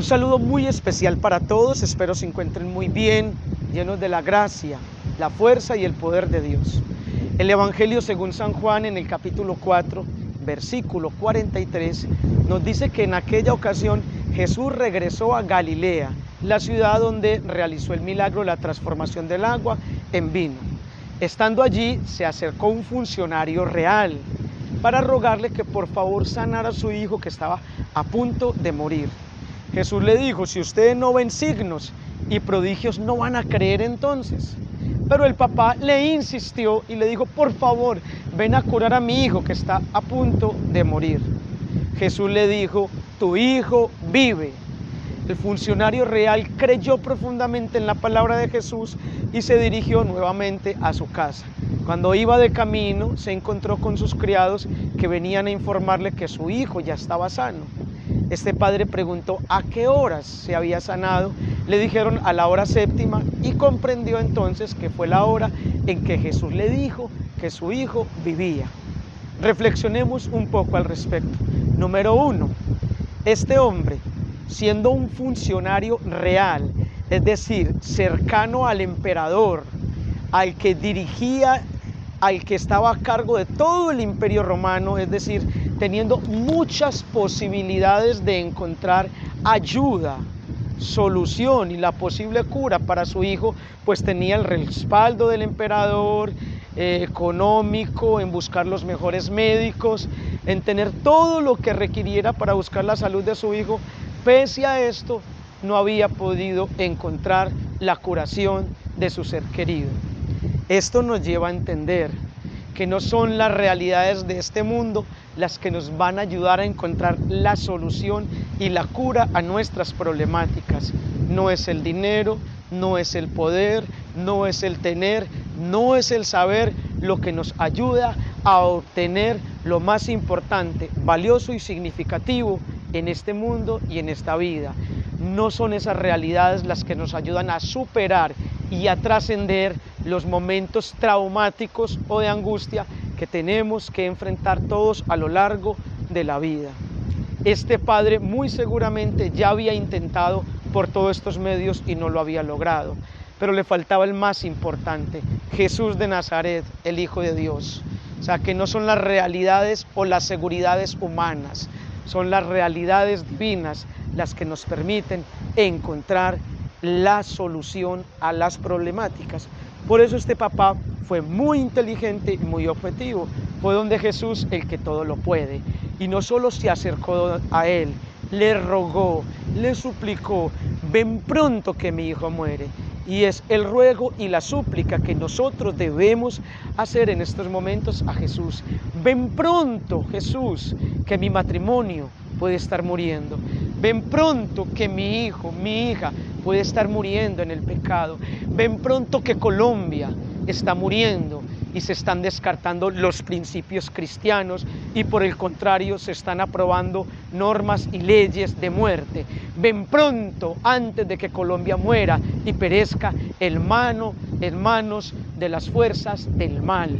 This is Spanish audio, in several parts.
saludo muy especial para todos, espero se encuentren muy bien, llenos de la gracia, la fuerza y el poder de Dios. El Evangelio según San Juan en el capítulo 4, versículo 43, nos dice que en aquella ocasión Jesús regresó a Galilea, la ciudad donde realizó el milagro de la transformación del agua en vino. Estando allí, se acercó un funcionario real para rogarle que por favor sanara a su hijo que estaba a punto de morir. Jesús le dijo: si ustedes no ven signos y prodigios, no van a creer entonces. Pero el papá le insistió y le dijo: por favor, ven a curar a mi hijo que está a punto de morir. Jesús le dijo: tu hijo vive. El funcionario real creyó profundamente en la palabra de Jesús y se dirigió nuevamente a su casa. Cuando iba de camino, se encontró con sus criados que venían a informarle que su hijo ya estaba sano. Este padre preguntó a qué horas se había sanado. Le dijeron a la hora séptima y comprendió entonces que fue la hora en que Jesús le dijo que su hijo vivía. Reflexionemos un poco al respecto. Número 1, este hombre, siendo un funcionario real, es decir, cercano al emperador, al que dirigía, al que estaba a cargo de todo el imperio romano, es decir, teniendo muchas posibilidades de encontrar ayuda, solución y la posible cura para su hijo, pues tenía el respaldo del emperador, económico, en buscar los mejores médicos, en tener todo lo que requiriera para buscar la salud de su hijo. Pese a esto, no había podido encontrar la curación de su ser querido. Esto nos lleva a entender que no son las realidades de este mundo las que nos van a ayudar a encontrar la solución y la cura a nuestras problemáticas. No es el dinero, no es el poder, no es el tener, no es el saber lo que nos ayuda a obtener lo más importante, valioso y significativo en este mundo y en esta vida. No son esas realidades las que nos ayudan a superar y a trascender los momentos traumáticos o de angustia que tenemos que enfrentar todos a lo largo de la vida. Este padre muy seguramente ya había intentado por todos estos medios y no lo había logrado, pero le faltaba el más importante: Jesús de Nazaret, el Hijo de Dios. O sea, que no son las realidades o las seguridades humanas, son las realidades divinas las que nos permiten encontrar la solución a las problemáticas. Por eso este papá fue muy inteligente y muy objetivo. Fue donde Jesús, el que todo lo puede, y no solo se acercó a él, le rogó, le suplicó: ven pronto que mi hijo muere. Y es el ruego y la súplica que nosotros debemos hacer en estos momentos a Jesús. Ven pronto, Jesús, que mi matrimonio puede estar muriendo. Ven pronto que mi hijo, mi hija puede estar muriendo en el pecado. Ven pronto que Colombia está muriendo y se están descartando los principios cristianos y por el contrario se están aprobando normas y leyes de muerte. Ven pronto antes de que Colombia muera y perezca en manos de las fuerzas del mal.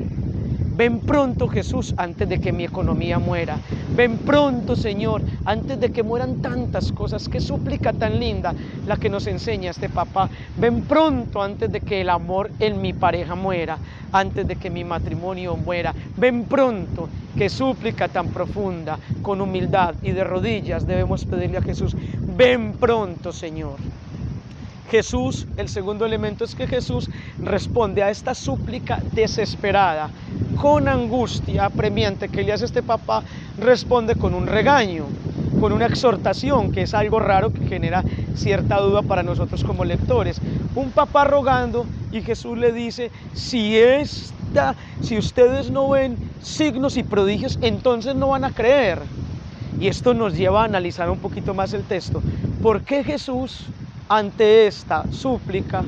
Ven pronto, Jesús, antes de que mi economía muera. Ven pronto, Señor, antes de que mueran tantas cosas. Qué súplica tan linda la que nos enseña este papá. Ven pronto antes de que el amor en mi pareja muera, antes de que mi matrimonio muera. Ven pronto. Qué súplica tan profunda, con humildad y de rodillas debemos pedirle a Jesús: ven pronto, Señor. Jesús, el segundo elemento es que Jesús responde a esta súplica desesperada, con angustia apremiante que le hace este papá. Responde con un regaño, con una exhortación, que es algo raro que genera cierta duda para nosotros como lectores. Un papá rogando y Jesús le dice: si ustedes no ven signos y prodigios, entonces no van a creer. Y esto nos lleva a analizar un poquito más el texto. ¿Por qué Jesús, ante esta súplica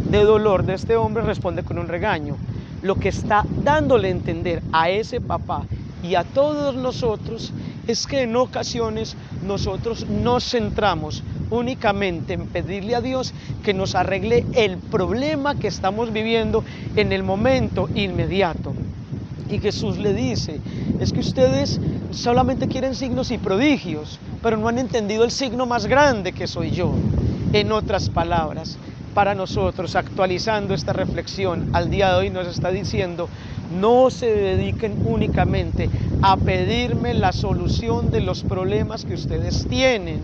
de dolor de este hombre, responde con un regaño? Lo que está dándole a entender a ese papá y a todos nosotros es que en ocasiones nosotros nos centramos únicamente en pedirle a Dios que nos arregle el problema que estamos viviendo en el momento inmediato. Y Jesús le dice: es que ustedes solamente quieren signos y prodigios, pero no han entendido el signo más grande que soy yo. En otras palabras, para nosotros, actualizando esta reflexión al día de hoy, nos está diciendo: no se dediquen únicamente a pedirme la solución de los problemas que ustedes tienen.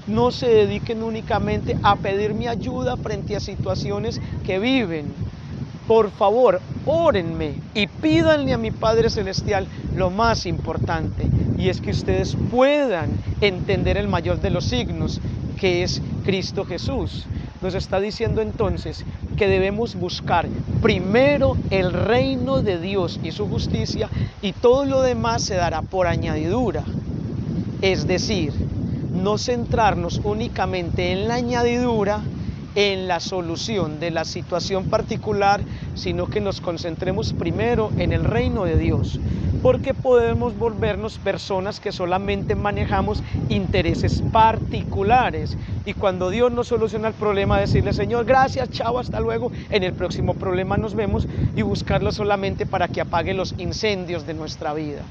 No se dediquen únicamente a pedirme ayuda frente a situaciones que viven. Por favor, órenme y pídanle a mi Padre Celestial lo más importante, y es que ustedes puedan entender el mayor de los signos, que es Cristo Jesús. Nos está diciendo entonces que debemos buscar primero el reino de Dios y su justicia, y todo lo demás se dará por añadidura. Es decir, no centrarnos únicamente en la añadidura, en la solución de la situación particular, sino que nos concentremos primero en el reino de Dios, porque podemos volvernos personas que solamente manejamos intereses particulares, y cuando Dios nos soluciona el problema, decirle: Señor, gracias, chao, hasta luego, en el próximo problema nos vemos, y buscarlo solamente para que apague los incendios de nuestra vida.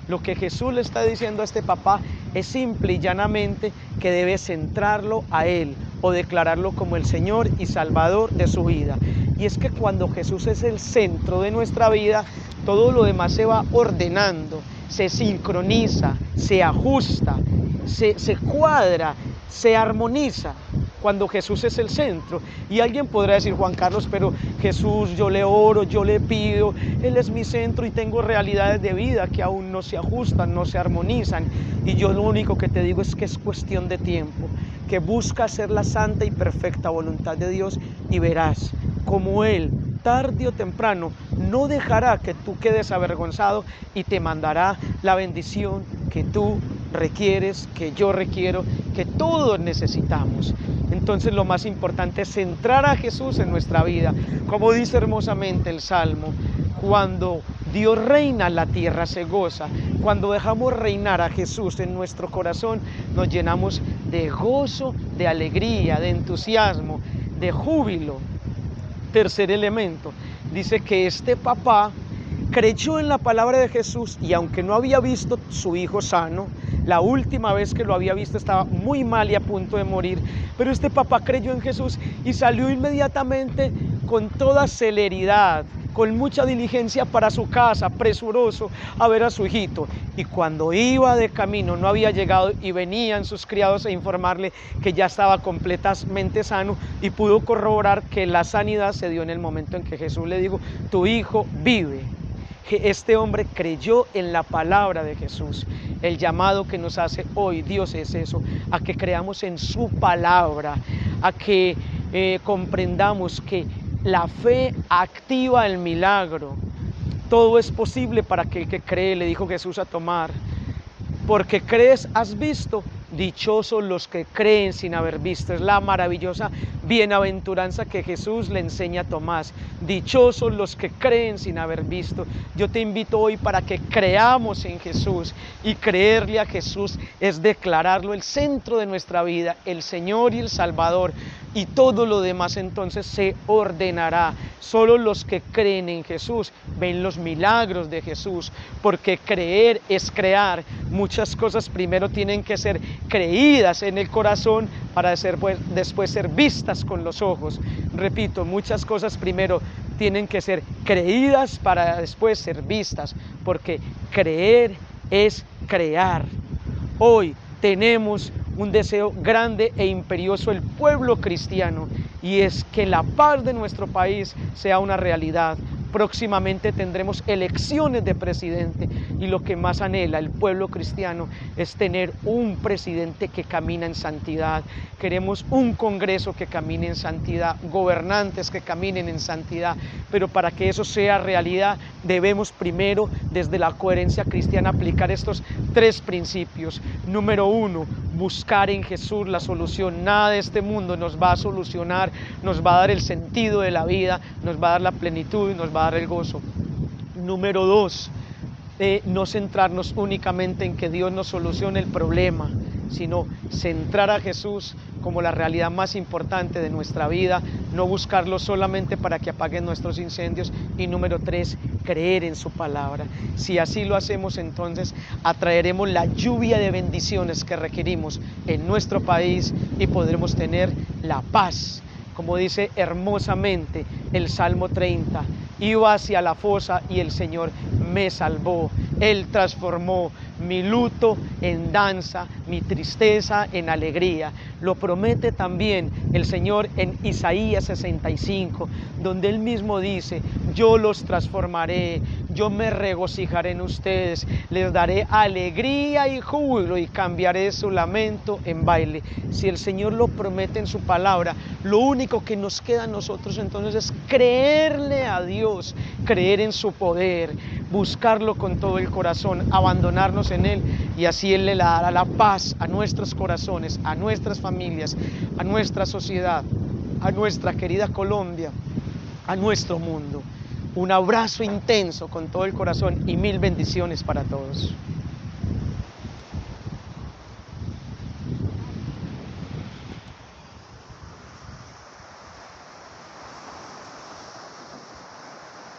Lo que Jesús le está diciendo a este papá es simple y llanamente que debe centrarlo a Él, o declararlo como el Señor y Salvador de su vida. Y es que cuando Jesús es el centro de nuestra vida, todo lo demás se va ordenando, se sincroniza, se ajusta, se cuadra, se armoniza. Cuando Jesús es el centro. Y alguien podrá decir: Juan Carlos, pero Jesús, yo le oro, yo le pido, Él es mi centro, y tengo realidades de vida que aún no se ajustan, no se armonizan. Y yo lo único que te digo es que es cuestión de tiempo, que busca hacer la santa y perfecta voluntad de Dios, y verás como Él, tarde o temprano, no dejará que tú quedes avergonzado, y te mandará la bendición que tú requieres, que yo requiero, que todos necesitamos. Entonces lo más importante es centrar a Jesús en nuestra vida. Como dice hermosamente el Salmo: cuando Dios reina, la tierra se goza. Cuando dejamos reinar a Jesús en nuestro corazón, nos llenamos de gozo, de alegría, de entusiasmo, de júbilo. Tercer elemento, dice que este papá creyó en la palabra de Jesús, y aunque no había visto su hijo sano, la última vez que lo había visto estaba muy mal y a punto de morir, pero este papá creyó en Jesús y salió inmediatamente con toda celeridad, con mucha diligencia para su casa, presuroso a ver a su hijito. Y cuando iba de camino, no había llegado, y venían sus criados a informarle que ya estaba completamente sano, y pudo corroborar que la sanidad se dio en el momento en que Jesús le dijo: tu hijo vive. Este hombre creyó en la palabra de Jesús. El llamado que nos hace hoy Dios es eso: a que creamos en su palabra, a que comprendamos que la fe activa el milagro. Todo es posible para aquel que cree, le dijo Jesús a Tomás. Porque crees, has visto. Dichosos los que creen sin haber visto. Es la maravillosa bienaventuranza que Jesús le enseña a Tomás. Dichosos los que creen sin haber visto. Yo te invito hoy para que creamos en Jesús, y creerle a Jesús es declararlo el centro de nuestra vida, el Señor y el Salvador, y todo lo demás entonces se ordenará. Solo los que creen en Jesús ven los milagros de Jesús, porque creer es crear. Muchas cosas primero tienen que ser creídas en el corazón para después ser vistas con los ojos. Repito, muchas cosas primero tienen que ser creídas para después ser vistas, porque creer es crear. Hoy tenemos un deseo grande e imperioso el pueblo cristiano, y es que la paz de nuestro país sea una realidad. Próximamente tendremos elecciones de presidente, y lo que más anhela el pueblo cristiano es tener un presidente que camina en santidad. Queremos un Congreso que camine en santidad, gobernantes que caminen en santidad, pero para que eso sea realidad debemos primero, desde la coherencia cristiana, aplicar estos tres principios. Número uno, buscar en Jesús la solución. Nada de este mundo nos va a solucionar, nos va a dar el sentido de la vida, nos va a dar la plenitud y nos va a dar el gozo. Número dos, no centrarnos únicamente en que Dios nos solucione el problema, sino centrar a Jesús como la realidad más importante de nuestra vida, no buscarlo solamente para que apaguen nuestros incendios. Y número tres, creer en su palabra. Si así lo hacemos, entonces atraeremos la lluvia de bendiciones que requerimos en nuestro país y podremos tener la paz. Como dice hermosamente el Salmo 30, iba hacia la fosa y el Señor me salvó. Él transformó mi luto en danza, mi tristeza en alegría. Lo promete también el Señor en Isaías 65, donde Él mismo dice, yo los transformaré, yo me regocijaré en ustedes, les daré alegría y júbilo y cambiaré su lamento en baile. Si el Señor lo promete en su palabra, lo único que nos queda a nosotros entonces es creerle a Dios, creer en su poder, buscarlo con todo el corazón, abandonarnos en Él, y así Él le dará la paz a nuestros corazones, a nuestras familias, a nuestra sociedad, a nuestra querida Colombia, a nuestro mundo. Un abrazo intenso con todo el corazón y mil bendiciones para todos.